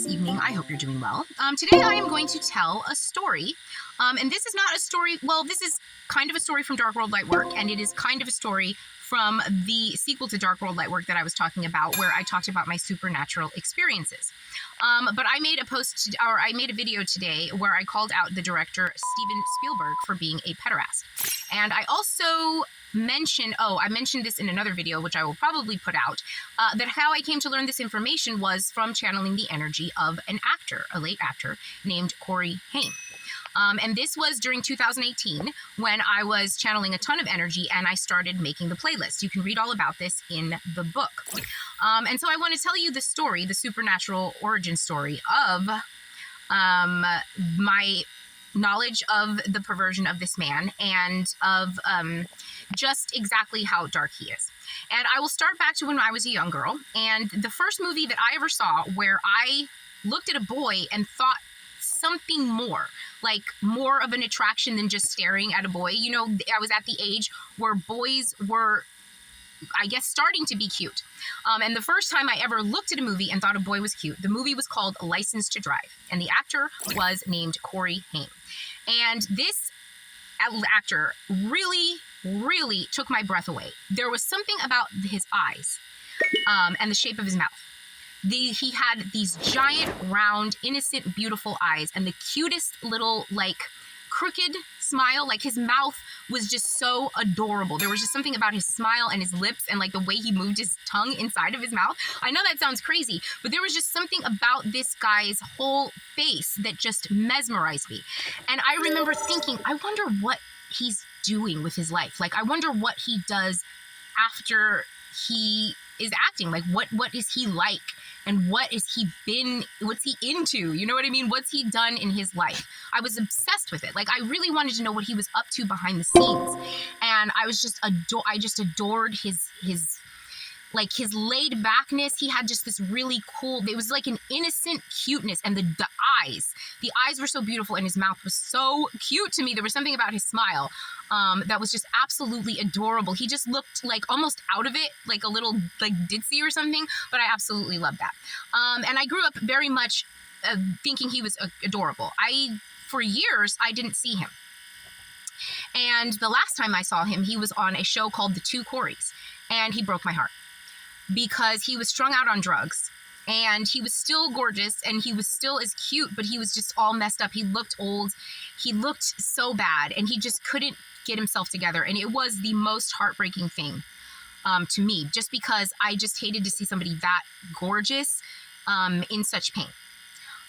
this evening. I hope you're doing well. Today I am going to tell a story, and this is not a story, well, this is kind of a story from Dark World Lightwork, and it is kind of a story from the sequel to Dark World Lightwork that I was talking about, where I talked about my supernatural experiences. But I made a video today where I called out the director Steven Spielberg for being a pederast. And I also I mentioned this in another video, which I will probably put out, that how I came to learn this information was from channeling the energy of an actor, a late actor named Corey Haim. And this was during 2018 when I was channeling a ton of energy and I started making the playlist. You can read all about this in the book. And so I want to tell you the story, the supernatural origin story of my knowledge of the perversion of this man and of just exactly how dark he is. And I will start back to when I was a young girl. And the first movie that I ever saw where I looked at a boy and thought something more, like more of an attraction than just staring at a boy. You know, I was at the age where boys were, I guess, starting to be cute. And the first time I ever looked at a movie and thought a boy was cute, the movie was called License to Drive. And the actor was named Corey Haim. And this actor really took my breath away. There was something about his eyes and the shape of his mouth. He had these giant, round, innocent, beautiful eyes and the cutest little, like, crooked smile. Like, his mouth was just so adorable. There was just something about his smile and his lips and, like, the way he moved his tongue inside of his mouth. I know that sounds crazy, but there was just something about this guy's whole face that just mesmerized me. And I remember thinking, I wonder what he's doing with his life. Like, I wonder what he does after he is acting. Like, what is he like? And what's he into? You know what I mean? What's he done in his life? I was obsessed with it. Like, I really wanted to know what he was up to behind the scenes. And I was just I just adored his laid backness. He had just this really cool, it was like an innocent cuteness. And the eyes were so beautiful and his mouth was so cute to me. There was something about his smile that was just absolutely adorable. He just looked like almost out of it, like a little like ditzy or something, but I absolutely loved that. And I grew up very much thinking he was adorable. For years, I didn't see him. And the last time I saw him, he was on a show called The Two Coreys, and he broke my heart because he was strung out on drugs. And he was still gorgeous and he was still as cute, but he was just all messed up. He looked old. He looked so bad and he just couldn't get himself together. And it was the most heartbreaking thing to me, just because I just hated to see somebody that gorgeous in such pain.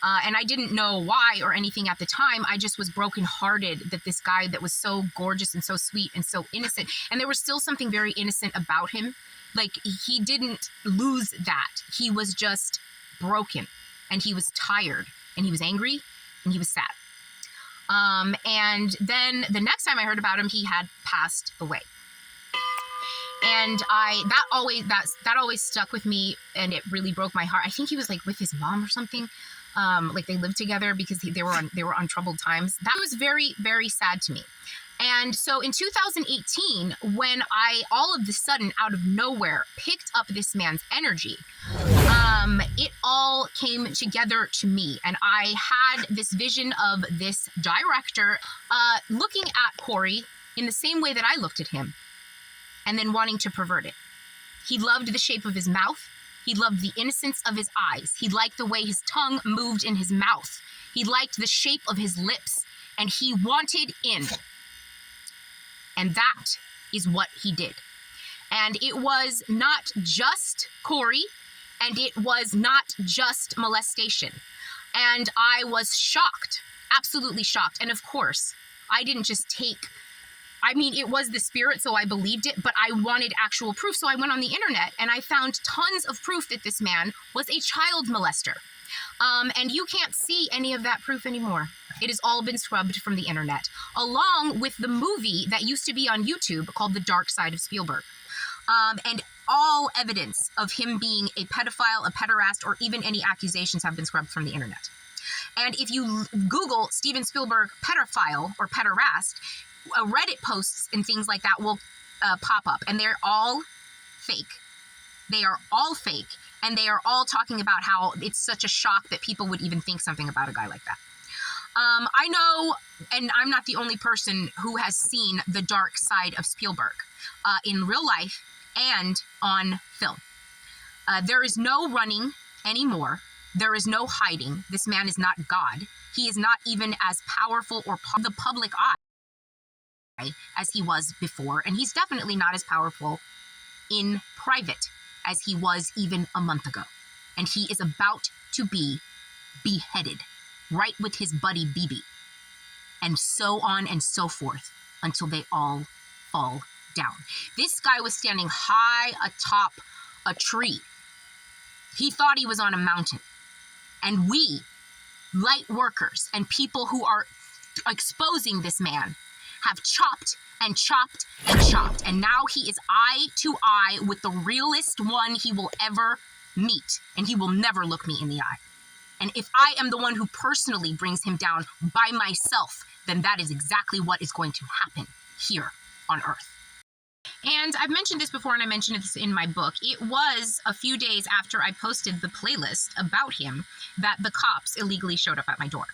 And I didn't know why or anything at the time. I just was brokenhearted that this guy that was so gorgeous and so sweet and so innocent, and there was still something very innocent about him. Like, he didn't lose that. He was just broken, and he was tired, and he was angry, and he was sad. And then the next time I heard about him, he had passed away. And that always stuck with me, and it really broke my heart. I think he was like with his mom or something. Like they lived together because they were on troubled times. That was very, very sad to me. And so in 2018, when I all of a sudden, out of nowhere, picked up this man's energy, it all came together to me. And I had this vision of this director looking at Corey in the same way that I looked at him, and then wanting to pervert it. He loved the shape of his mouth. He loved the innocence of his eyes. He liked the way his tongue moved in his mouth. He liked the shape of his lips, and he wanted in. And that is what he did. And it was not just Corey, and it was not just molestation. And I was shocked, absolutely shocked. And of course, I didn't just it was the spirit, so I believed it, but I wanted actual proof. So I went on the internet and I found tons of proof that this man was a child molester. And you can't see any of that proof anymore. It has all been scrubbed from the internet, along with the movie that used to be on YouTube called The Dark Side of Spielberg. And all evidence of him being a pedophile, a pederast, or even any accusations have been scrubbed from the internet. And if you Google Steven Spielberg pedophile or pederast, Reddit posts and things like that will pop up, and they're all fake. They are all fake, And they are all talking about how it's such a shock that people would even think something about a guy like that. I know, and I'm not the only person who has seen the dark side of Spielberg in real life and on film. There is no running anymore. There is no hiding. This man is not God. He is not even as powerful or the public eye as he was before, and he's definitely not as powerful in private as he was even a month ago. And he is about to be beheaded, right with his buddy BB, and so on and so forth until they all fall down. This guy was standing high atop a tree. He thought he was on a mountain. And we, light workers and people who are exposing this man, have chopped and chopped and chopped. And now he is eye to eye with the realest one he will ever meet. And he will never look me in the eye. And if I am the one who personally brings him down by myself, then that is exactly what is going to happen here on Earth. And I've mentioned this before, and I mentioned this in my book. It was a few days after I posted the playlist about him that the cops illegally showed up at my door.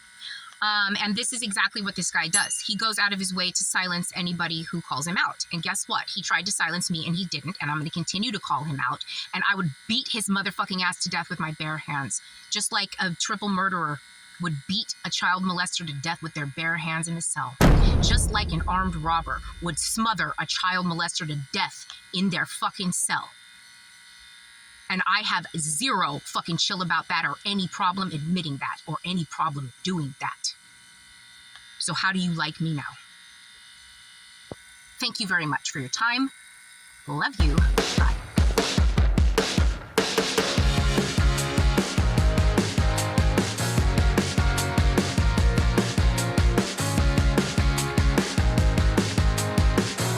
And this is exactly what this guy does. He goes out of his way to silence anybody who calls him out. And guess what? He tried to silence me, and he didn't. And I'm going to continue to call him out. And I would beat his motherfucking ass to death with my bare hands, just like a triple murderer would beat a child molester to death with their bare hands in a cell. Just like an armed robber would smother a child molester to death in their fucking cell. And I have zero fucking chill about that, or any problem admitting that, or any problem doing that. So how do you like me now? Thank you very much for your time. Love you. Bye.